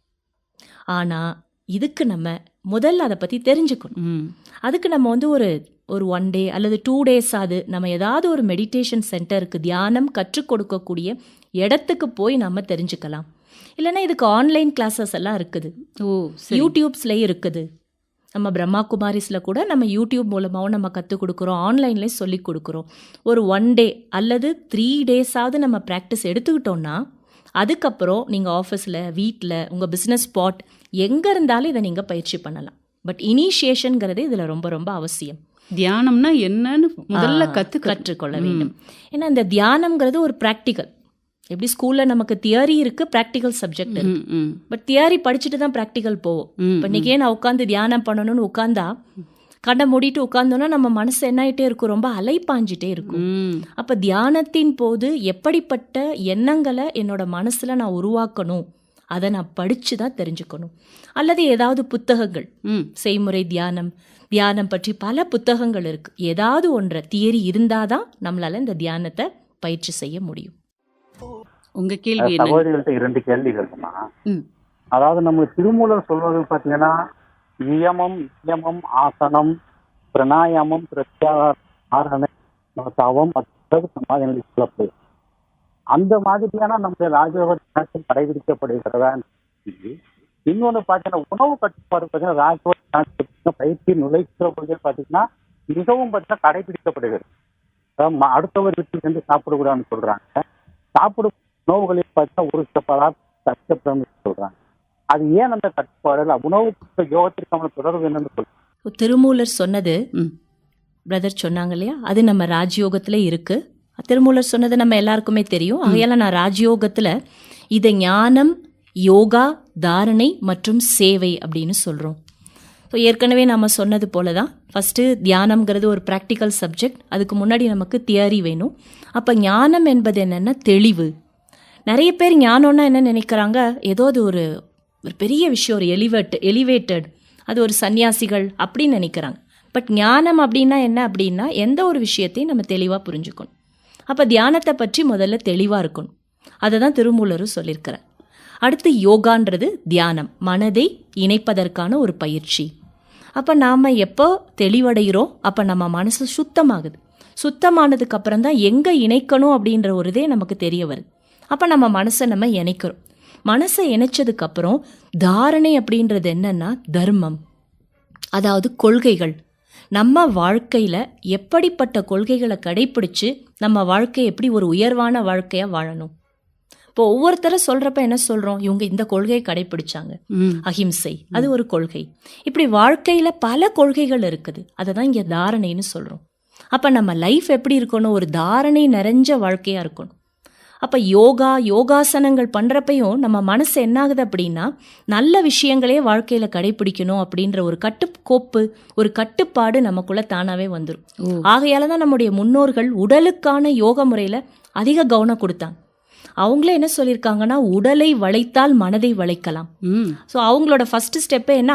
ஆனால் இதுக்கு நம்ம முதல்ல அதை பற்றி தெரிஞ்சுக்கணும். அதுக்கு நம்ம ஒரு 1 டே அல்லது 2 டேஸ் ஆகுது நம்ம ஏதாவது ஒரு மெடிடேஷன் சென்டருக்கு, தியானம் கற்றுக் கொடுக்கக்கூடிய இடத்துக்கு போய் நம்ம தெரிஞ்சுக்கலாம். இல்லைன்னா இதுக்கு ஆன்லைன் கிளாஸஸ் எல்லாம் இருக்குது. யூடியூப்ஸ்லேயும் இருக்குது. நம்ம பிரம்மா குமாரிஸில் கூட நம்ம யூடியூப் மூலமாகவும் நம்ம கற்றுக் கொடுக்குறோம், ஆன்லைன்லேயும் சொல்லி கொடுக்குறோம். ஒரு 1 டே அல்லது 3 டேஸாவது நம்ம ப்ராக்டிஸ் எடுத்துக்கிட்டோம்னா அதுக்கப்புறம் நீங்கள் ஆஃபீஸில், வீட்டில், உங்கள் பிஸ்னஸ் ஸ்பாட் எங்கே இருந்தாலும் இதை நீங்கள் பயிற்சி பண்ணலாம். பட் இனிஷியேஷனுங்கிறது இதில் ரொம்ப ரொம்ப அவசியம். தியானம்னா என்னன்னு முதல்ல கற்றுக்கொள்ள வேண்டும். ஏன்னா இந்த தியானம்ங்கிறது ஒரு ப்ராக்டிக்கல். எப்படி ஸ்கூலில் நமக்கு தியரி இருக்குது, ப்ராக்டிக்கல் சப்ஜெக்ட் இருக்கு. பட் தியரி படிச்சுட்டு தான் ப்ராக்டிக்கல் போவோம். இப்போ இன்றைக்கே நான் உட்காந்து தியானம் பண்ணணும்னு உட்காந்தா கண்ணை மூடிட்டு உட்காந்தோன்னா நம்ம மனசு என்ன ஆகிட்டே இருக்கும், ரொம்ப அலைப்பாஞ்சிட்டே இருக்கும். அப்போ தியானத்தின் போது எப்படிப்பட்ட எண்ணங்களை என்னோட மனசில் நான் உருவாக்கணும், அதை நான் படித்து தான் தெரிஞ்சுக்கணும். அல்லது ஏதாவது புத்தகங்கள், செய்முறை தியானம் பற்றி பல புத்தகங்கள் இருக்குது. ஏதாவது ஒன்றை தியரி இருந்தால் தான் நம்மளால் இந்த தியானத்தை பயிற்சி செய்ய முடியும். உங்கள் கேள்வி என்ன? சகோதரிகள்கிட்ட 2 கேள்விகள் இருக்குமா. அதாவது நம்ம திருமூலர் சொல்வது பார்த்தீங்கன்னா, நியமம் ஆசனம் பிரணாயாமம் பிரத்யாரணை தவம் சமாதி சொல்லப்படுது. அந்த மாதிரியான நம்முடைய ராஜயோக கடைபிடிக்கப்படுகிறதா? இன்னொன்று பார்த்தீங்கன்னா, உணவு கட்டுப்பாடு பார்த்தீங்கன்னா ராஜயோக பயிற்சி நுழைக்கிற பொழுது பார்த்தீங்கன்னா மிகவும் பார்த்தீங்கன்னா கடைபிடிக்கப்படுகிறது. அடுத்தவர் வீட்டில் சென்று சாப்பிடக்கூடாதுன்னு சொல்றாங்க. சாப்பிடும் உணவுகளில் பார்த்தீங்கன்னா ஒரு கஷ்டப்படும் சொல்றாங்க. அது ஏன் அந்த கட்டுப்பாடு உணவு யோகத்திற்கான தொடர்பு என்னன்னு சொல்லுங்க. திருமூலர் சொன்னது பிரதர் சொன்னாங்க இல்லையா, அது நம்ம ராஜயோகத்துல இருக்கு. திருமூலர் சொன்னது நம்ம எல்லாருக்குமே தெரியும். ஆகையால நான் ராஜயோகத்துல இதை ஞானம், யோகா, தாரணை மற்றும் சேவை அப்படின்னு சொல்றோம். ஸோ ஏற்கனவே நம்ம சொன்னது போல தான் ஃபஸ்ட்டு தியானம்ங்கிறது ஒரு ப்ராக்டிக்கல் சப்ஜெக்ட். அதுக்கு முன்னாடி நமக்கு தியரி வேணும். அப்போ ஞானம் என்பது என்னென்னா தெளிவு. நிறைய பேர் ஞானம்னா என்ன நினைக்கிறாங்க, ஏதோ அது ஒரு பெரிய விஷயம், ஒரு எலிவேட்டட், அது ஒரு சன்னியாசிகள் அப்படின்னு நினைக்கிறாங்க. பட் ஞானம் அப்படின்னா என்ன அப்படின்னா, எந்த ஒரு விஷயத்தையும் நம்ம தெளிவாக புரிஞ்சுக்கணும். அப்போ தியானத்தை பற்றி முதல்ல தெளிவாக இருக்கணும். அதை தான் திருமூலரும் சொல்லியிருக்கிறார். அடுத்து யோகான்றது தியானம், மனதை இணைப்பதற்கான ஒரு பயிற்சி. அப்போ நாம் எப்போ தெளிவடைகிறோம், அப்போ நம்ம மனசு சுத்தமாகுது. சுத்தமானதுக்கு அப்புறம் தான் எங்கே இணைக்கணும் அப்படின்ற ஒரு இதே நமக்கு தெரிய வருது. அப்போ நம்ம மனசை நம்ம இணைக்கிறோம். மனசை இணைச்சதுக்கப்புறம் தாரணை அப்படின்றது என்னன்னா தர்மம், அதாவது கொள்கைகள். நம்ம வாழ்க்கையில் எப்படிப்பட்ட கொள்கைகளை கடைப்பிடிச்சு நம்ம வாழ்க்கையை எப்படி ஒரு உயர்வான வாழ்க்கையாக வாழணும். இப்போ ஒவ்வொருத்தரும் சொல்கிறப்ப என்ன சொல்கிறோம், இவங்க இந்த கொள்கையை கடைப்பிடிச்சாங்க, அஹிம்சை அது ஒரு கொள்கை. இப்படி வாழ்க்கையில் பல கொள்கைகள் இருக்குது. அதை தான் இங்கே தாரணைன்னு சொல்கிறோம். அப்போ நம்ம லைஃப் எப்படி இருக்கணும், ஒரு தாரணை நிறைஞ்ச வாழ்க்கையாக இருக்கணும். அப்போ யோகாசனங்கள் பண்ணுறப்பையும் நம்ம மனசு என்னாகுது அப்படின்னா, நல்ல விஷயங்களே வாழ்க்கையில் கடைப்பிடிக்கணும் அப்படின்ற ஒரு ஒரு கட்டுப்பாடு நமக்குள்ளே தானாகவே வந்துடும். ஆகையால தான் நம்முடைய முன்னோர்கள் உடலுக்கான யோக முறையில் அதிக கவனம் கொடுத்தாங்க. அவங்களே என்ன சொல்லியிருக்காங்கன்னா, உடலை வளைத்தால் மனதை வளைக்கலாம். ஸோ அவங்களோட ஃபர்ஸ்ட் ஸ்டெப்பே என்ன,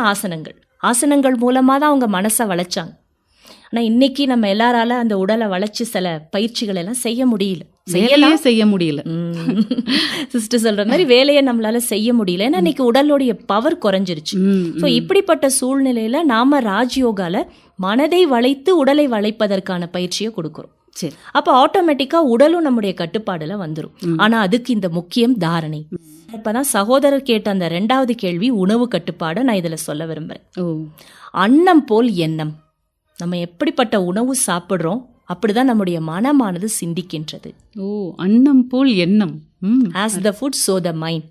ஆசனங்கள் மூலமாக தான் அவங்க மனசை வளைச்சாங்க. ஆனால் இன்னைக்கு நம்ம எல்லாரால அந்த உடலை வளைச்சு சில பயிற்சிகள் எல்லாம் செய்ய முடியல. சிஸ்டர் சொல்ற மாதிரி வேலையை நம்மளால செய்ய முடியல. ஏன்னா இன்னைக்கு உடலுடைய பவர் குறைஞ்சிருச்சு. ஸோ இப்படிப்பட்ட சூழ்நிலையில நாம ராஜயோகால மனதை வளைத்து உடலை வளைப்பதற்கான பயிற்சியை கொடுக்குறோம். சரி, அப்போ ஆட்டோமேட்டிக்கா உடலும் நம்முடைய கட்டுப்பாடுல வந்துடும். ஆனா அதுக்கு இந்த முக்கியம் தாரணை. இப்பதான் சகோதரர் கேட்ட அந்த 2வது கேள்வி, உணவு கட்டுப்பாடு நான் இதுல சொல்ல விரும்புறேன். அன்னம் போல் எண்ணம். நம்ம எப்படிப்பட்ட உணவு சாப்பிட்றோம் அப்படிதான் நம்முடைய மனமானது சிந்திக்கின்றது. அன்னம் போல் எண்ணம், as the food so the mind.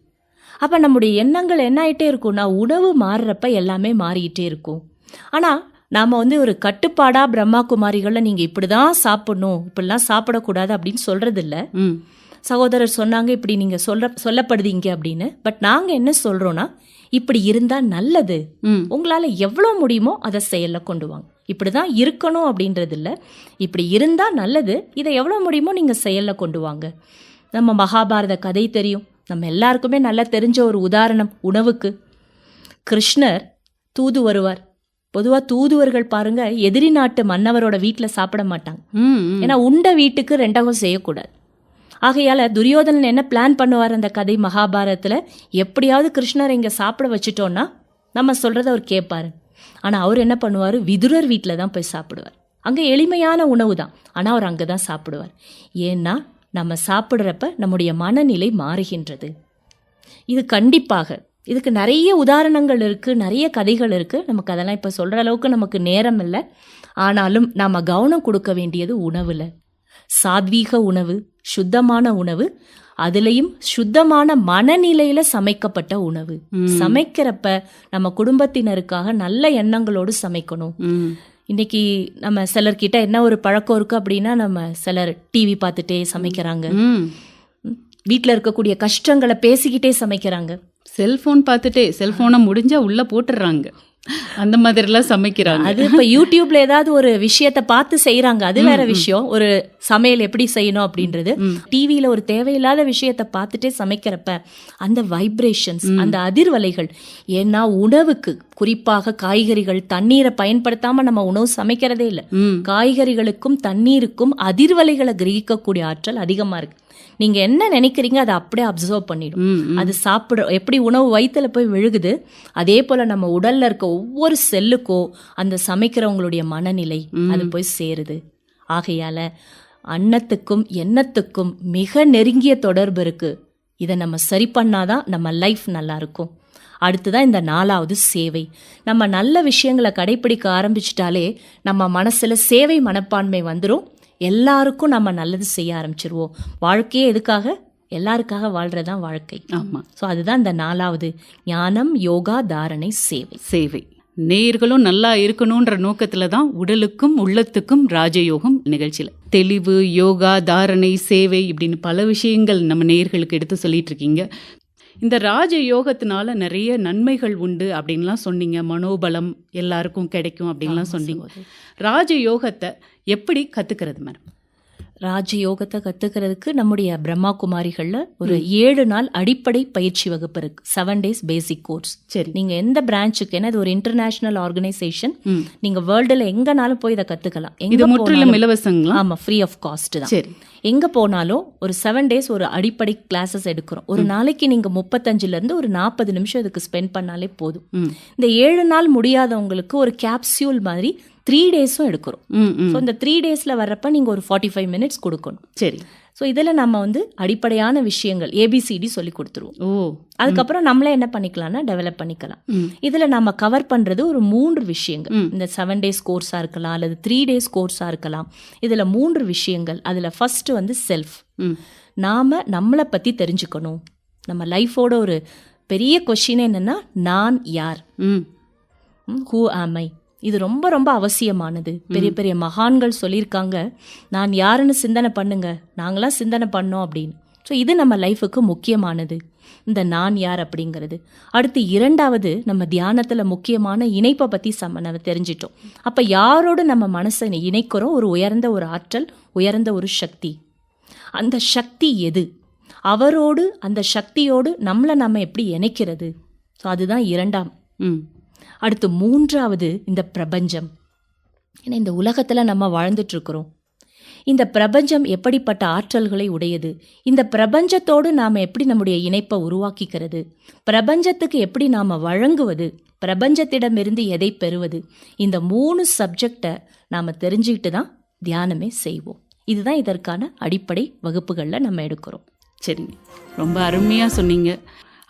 அப்ப நம்முடைய எண்ணங்கள் என்ன ஆயிட்டே இருக்கும்னா, உணவு மாறுறப்ப எல்லாமே மாறிக்கிட்டே இருக்கும். ஆனா நாம ஒரு கட்டுப்பாடா பிரம்மா குமாரிகள்ல நீங்க இப்படிதான் சாப்பிடணும், இப்படிலாம் சாப்பிடக்கூடாது அப்படின்னு சொல்றது இல்ல. சகோதரர் சொன்னாங்க இப்படி நீங்க சொல்லப்படுதீங்க அப்படின்னு. பட் நாங்க என்ன சொல்றோம்னா, இப்படி இருந்தா நல்லது, உங்களால எவ்வளவு முடியுமோ அதை செயல்ல கொண்டு வாங்க. இப்படிதான் இருக்கணும் அப்படின்றது இல்ல, இப்படி இருந்தா நல்லது, இதை எவ்வளவு முடியுமோ நீங்க செயல்ல கொண்டு வாங்க. நம்ம மகாபாரத கதை தெரியும், நம்ம எல்லாருக்குமே நல்லா தெரிஞ்ச ஒரு உதாரணம் உணவுக்கு. கிருஷ்ணர் தூது வருவார். பொதுவா தூதுவர்கள் பாருங்க, எதிரி நாட்டு மன்னவரோட வீட்டுல சாப்பிட மாட்டாங்க. ஏன்னா உண்ட வீட்டுக்கு 2கம் செய்யக்கூடாது. ஆகையால துரியோதனன் என்ன பிளான் பண்ணுவார் அந்த கதை மகாபாரதத்துல, எப்படியாவது கிருஷ்ணர் இங்க சாப்பிட வச்சுட்டோம்னா நம்ம சொல்றத அவர் கேட்பாரு. ஆனா அவர் என்ன பண்ணுவாரு, விதுரர் வீட்டில தான் போய் சாப்பிடுவார். அங்க எளிமையான உணவு தான், ஆனா அவர் அங்கதான் சாப்பிடுவார். ஏன்னா நம்ம சாப்பிடுறப்ப நம்முடைய மனநிலை மாறுகின்றது. இது கண்டிப்பாக, இதுக்கு நிறைய உதாரணங்கள் இருக்கு, நிறைய கதைகள் இருக்கு. நமக்கு அதெல்லாம் இப்ப சொல்ற அளவுக்கு நமக்கு நேரம் இல்லை. ஆனாலும் நாம கவனம் கொடுக்க வேண்டியது உணவுல. சாத்வீக உணவு, சுத்தமான உணவு, அதுலயும் சுத்தமான மனநிலையில சமைக்கப்பட்ட உணவு. சமைக்கிறப்ப நம்ம குடும்பத்தினருக்காக நல்ல எண்ணங்களோடு சமைக்கணும். இன்னைக்கு நம்ம சிலர்கிட்ட என்ன ஒரு பழக்கம் இருக்கு அப்படின்னா, நம்ம சிலர் டிவி பார்த்துட்டே சமைக்கிறாங்க. வீட்டில் இருக்கக்கூடிய கஷ்டங்களை பேசிக்கிட்டே சமைக்கிறாங்க. செல்ஃபோன் பார்த்துட்டே செல்ஃபோனை முடிஞ்சா உள்ளே போட்டுடுறாங்க, அந்த மாதிரிலாம் சமைக்கிறாங்க. அது இப்போ யூடியூப்ல ஏதாவது ஒரு விஷயத்த பார்த்து செய்யறாங்க, அது வேற விஷயம். ஒரு சமையல் எப்படி செய்யணும் அப்படின்றது. டிவியில ஒரு தேவையில்லாத விஷயத்த பார்த்துட்டே சமைக்கிறப்ப அந்த வைப்ரேஷன்ஸ், அந்த அதிர்வலைகள், ஏன்னா உணவுக்கு குறிப்பாக காய்கறிகள் தண்ணீரை பயன்படுத்தாம நம்ம உணவு சமைக்கிறதே இல்லை. காய்கறிகளுக்கும் தண்ணீருக்கும் அதிர்வலைகளை கிரகிக்கக்கூடிய ஆற்றல் அதிகமா இருக்கு. நீங்க என்ன நினைக்கிறீங்க அதை அப்படியே அப்சர்வ் பண்ணிடும். அது சாப்பிட எப்படி உணவு வயிற்றுல போய் விழுகுது, அதே போல நம்ம உடல்ல இருக்க ஒவ்வொரு செல்லுக்கோ அந்த சமைக்கிறவங்களுடைய மனநிலை அது போய் சேருது. ஆகையால அன்னத்துக்கும் எண்ணத்துக்கும் மிக நெருங்கிய தொடர்பு இருக்கு. இதை நம்ம சரி பண்ணாதான் நம்ம லைஃப் நல்லா இருக்கும். அடுத்துதான் இந்த 4வது சேவை. நம்ம நல்ல விஷயங்களை கடைபிடிக்க ஆரம்பிச்சிட்டாலே நம்ம மனசுல சேவை மனப்பான்மை வந்துடும். எல்லாருக்கும் நம்ம நல்லது செய்ய ஆரம்பிச்சிருவோம். வாழ்க்கையே எதுக்காக? எல்லாருக்காக வாழ்றதான் வாழ்க்கை. ஆமாம். ஸோ அதுதான் இந்த 4வது, ஞானம், யோகா, தாரணை, சேவை. நேயர்களும் நல்லா இருக்கணுன்ற நோக்கத்துல தான் உடலுக்கும் உள்ளத்துக்கும் ராஜயோகம் நிகழ்ச்சியில் தெளிவு, யோகா, தாரணை, சேவை இப்படின்னு பல விஷயங்கள் நம்ம நேயர்களுக்கு எடுத்து சொல்லிட்டு இருக்கீங்க. இந்த ராஜயோகத்தினால நிறைய நன்மைகள் உண்டு அப்படின்லாம் சொன்னீங்க. மனோபலம் எல்லாருக்கும் கிடைக்கும் அப்படின்லாம் சொன்னீங்க. ராஜயோகத்தை எப்படி கற்றுக்கிறது மேடம்? ராஜயோகத்தை கற்றுக்கிறதுக்கு நம்முடைய பிரம்மா குமாரிகளில் ஒரு 7 நாள் அடிப்படை பயிற்சி வகுப்பு இருக்கு. 7 days பேசிக் கோர்ஸ். சரி. நீங்கள் எந்த பிரான்ச்சுக்கு, ஏன்னா இது ஒரு இன்டர்நேஷனல் ஆர்கனைசேஷன், நீங்கள் வேர்ல்டில் எங்கனாலும் போய் இதை கற்றுக்கலாம். இது முற்றிலும் இலவசங்களா? ஆமாம், ஃப்ரீ ஆஃப் காஸ்ட் தான். சரி. எங்கே போனாலும் ஒரு 7 days ஒரு அடிப்படை கிளாஸஸ் எடுக்கிறோம். ஒரு நாளைக்கு நீங்கள் 35லேருந்து ஒரு 40 நிமிஷம் இதுக்கு ஸ்பெண்ட் பண்ணாலே போதும். இந்த 7 நாள் முடியாதவங்களுக்கு ஒரு கேப்சியூல் மாதிரி 3 daysம் எடுக்கிறோம். ஸோ இந்த 3 daysல வர்றப்ப நீங்கள் ஒரு 45 minutes கொடுக்கணும். சரி. ஸோ இதில் நம்ம அடிப்படையான விஷயங்கள் ABCD சொல்லி கொடுத்துருவோம். ஓ. அதுக்கப்புறம் நம்மளே என்ன பண்ணிக்கலாம்னா டெவலப் பண்ணிக்கலாம். இதில் நம்ம கவர் பண்ணுறது ஒரு 3 விஷயங்கள். இந்த 7 days கோர்ஸாக இருக்கலாம் அல்லது 3 days கோர்ஸாக இருக்கலாம். இதில் 3 விஷயங்கள். அதில் ஃபர்ஸ்ட் செல்ஃப். நாம் நம்மளை பற்றி தெரிஞ்சுக்கணும். நம்ம லைஃபோட ஒரு பெரிய கொஸ்டின் என்னென்னா, நான் யார்? ஹூ ஆம் ஐ? இது ரொம்ப ரொம்ப அவசியமானது. பெரிய பெரிய மகான்கள் சொல்லியிருக்காங்க, நான் யாருன்னு சிந்தனை பண்ணுங்க, நாங்களாம் சிந்தனை பண்ணோம் அப்படின்னு. ஸோ இது நம்ம லைஃபுக்கு முக்கியமானது, இந்த நான் யார் அப்படிங்கிறது. அடுத்து 2வது, நம்ம தியானத்தில் முக்கியமான இணைப்பை பற்றி நம்ம தெரிஞ்சிட்டோம். அப்போ யாரோடு நம்ம மனசை இணைக்கிறோம்? ஒரு உயர்ந்த ஒரு ஆற்றல், உயர்ந்த ஒரு சக்தி. அந்த சக்தி எது? அவரோடு, அந்த சக்தியோடு நம்மளை நம்ம எப்படி இணைக்கிறது? ஸோ அதுதான் 2ஆம். அடுத்து 3வது, இந்த பிரபஞ்சம். ஏன்னா இந்த உலகத்தில் நம்ம வாழ்ந்துட்டு இருக்கிறோம். இந்த பிரபஞ்சம் எப்படிப்பட்ட ஆற்றல்களை உடையது? இந்த பிரபஞ்சத்தோடு நாம் எப்படி நம்முடைய இணைப்பை உருவாக்கிக்கிறது? பிரபஞ்சத்துக்கு எப்படி நாம் வழங்குவது? பிரபஞ்சத்திடமிருந்து எதை பெறுவது? இந்த 3 சப்ஜெக்டை நாம் தெரிஞ்சுக்கிட்டு தான் தியானமே செய்வோம். இதுதான் இதற்கான அடிப்படை வகுப்புகளில் நம்ம எடுக்கிறோம். சரிங்க, ரொம்ப அருமையாக சொன்னீங்க.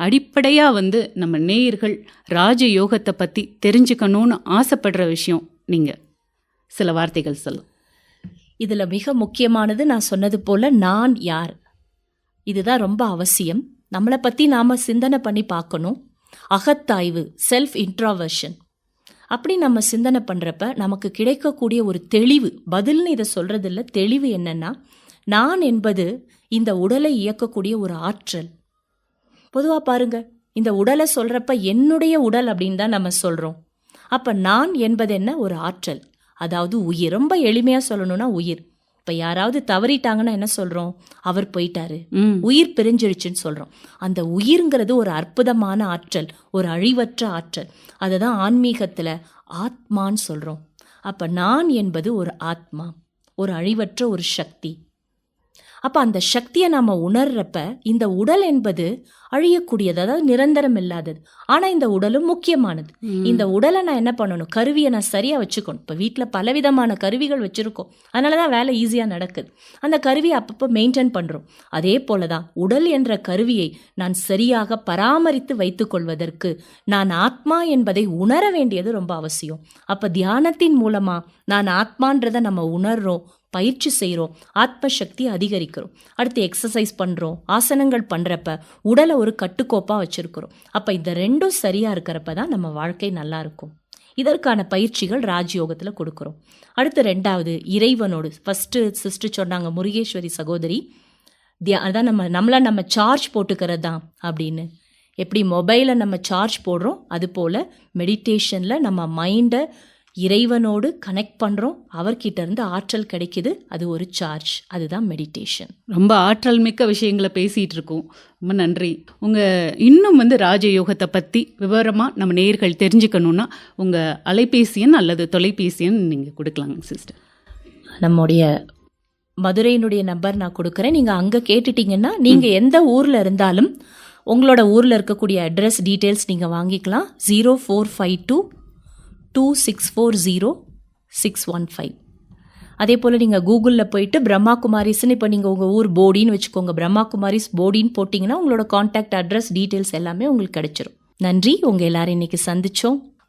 அடிப்படையாக நம்ம நேயர்கள் ராஜயோகத்தை பற்றி தெரிஞ்சுக்கணும்னு ஆசைப்படுற விஷயம் நீங்கள் சில வார்த்தைகள் சொல்லும். இதில் மிக முக்கியமானது நான் சொன்னது போல் நான் யார், இதுதான் ரொம்ப அவசியம். நம்மளை பற்றி நாம் சிந்தனை பண்ணி பார்க்கணும். அகத்தாய்வு, செல்ஃப் இன்ட்ராவர்ஷன். அப்படி நம்ம சிந்தனை பண்ணுறப்ப நமக்கு கிடைக்கக்கூடிய ஒரு தெளிவு, பதில்னு இதை சொல்கிறதில்ல, தெளிவு என்னென்னா, நான் என்பது இந்த உடலை இயக்கக்கூடிய ஒரு ஆற்றல். பொதுவாக பாருங்க, இந்த உடலை சொல்கிறப்ப என்னுடைய உடல் அப்படின்னு தான் நம்ம சொல்கிறோம். அப்போ நான் என்பது என்ன? ஒரு ஆற்றல், அதாவது உயிர். ரொம்ப எளிமையாக சொல்லணும்னா உயிர். இப்போ யாராவது தவறிட்டாங்கன்னா என்ன சொல்கிறோம்? அவர் போயிட்டாரு, உயிர் பிரிஞ்சிருச்சுன்னு சொல்கிறோம். அந்த உயிர்ங்கிறது ஒரு அற்புதமான ஆற்றல், ஒரு அழிவற்ற ஆற்றல். அதை தான் ஆன்மீகத்தில் ஆத்மான்னு சொல்கிறோம். அப்போ நான் என்பது ஒரு ஆத்மா, ஒரு அழிவற்ற ஒரு சக்தி. அப்போ அந்த சக்தியை நாம் உணர்றப்ப இந்த உடல் என்பது அழியக்கூடியது, அதாவது நிரந்தரம் இல்லாதது. ஆனால் இந்த உடலும் முக்கியமானது. இந்த உடலை நான் என்ன பண்ணணும்? கருவியை நான் சரியாக வச்சுக்கணும். இப்போ வீட்டில் பலவிதமான கருவிகள் வச்சுருக்கோம், அதனால தான் வேலை ஈஸியாக நடக்குது. அந்த கருவியை அப்பப்போ மெயின்டைன் பண்ணுறோம். அதே போல தான் உடல் என்ற கருவியை நான் சரியாக பராமரித்து வைத்துக்கொள்வதற்கு நான் ஆத்மா என்பதை உணர வேண்டியது ரொம்ப அவசியம். அப்போ தியானத்தின் மூலமாக நான் ஆத்மான்றதை நம்ம உணர்றோம், பயிற்சி செய்கிறோம், ஆத்ம சக்தி அதிகரிக்கிறோம். அடுத்து எக்ஸசைஸ் பண்ணுறோம், ஆசனங்கள் பண்ணுறப்ப உடலை ஒரு கட்டுக்கோப்பாக வச்சுருக்கிறோம். அப்போ இந்த 2ம் சரியாக இருக்கிறப்ப தான் நம்ம வாழ்க்கை நல்லா இருக்கும். இதற்கான பயிற்சிகள் ராஜயோகத்தில் கொடுக்குறோம். அடுத்து 2வது, இறைவனோடு. ஃபஸ்ட்டு சிஸ்டர் சொன்னாங்க, முருகேஸ்வரி சகோதரி, அதான் நம்ம சார்ஜ் போட்டுக்கிறது தான் அப்படின்னு. எப்படி மொபைலை நம்ம சார்ஜ் போடுறோம், அது போல் மெடிடேஷனில் நம்ம மைண்டை இறைவனோடு கனெக்ட் பண்ணுறோம், அவர்கிட்ட இருந்து ஆற்றல் கிடைக்குது, அது ஒரு சார்ஜ், அதுதான் மெடிடேஷன். ரொம்ப ஆற்றல் மிக்க விஷயங்களை பேசிகிட்டு இருக்கோம். ரொம்ப நன்றி. இன்னும் ராஜயோகத்தை பற்றி விவரமாக நம்ம நேயர்கள் தெரிஞ்சுக்கணுன்னா உங்கள் அலைபேசி எண் அல்லது தொலைபேசி எண் நீங்கள் கொடுக்கலாங்க சிஸ்டர். நம்முடைய மதுரையினுடைய நம்பர் நான் கொடுக்குறேன். நீங்கள் அங்கே கேட்டுட்டிங்கன்னா நீங்கள் எந்த ஊரில் இருந்தாலும் உங்களோட ஊரில் இருக்கக்கூடிய அட்ரஸ் டீட்டெயில்ஸ் நீங்கள் வாங்கிக்கலாம். 04522640-615. அதே போல் நீங்கள் கூகுளில் போயிட்டு பிரம்மா குமாரிஸ்ன்னு, இப்போ நீங்கள் உங்கள் ஊர் போடின்னு வச்சுக்கோங்க, பிரம்மா குமாரிஸ் போடின்னு போட்டிங்கன்னா உங்களோட கான்டாக்ட் அட்ரஸ் டீட்டெயில்ஸ் எல்லாமே உங்களுக்கு கிடைச்சிரும். நன்றி. உங்கள் எல்லாரும் இன்றைக்கி சந்தித்தோம்.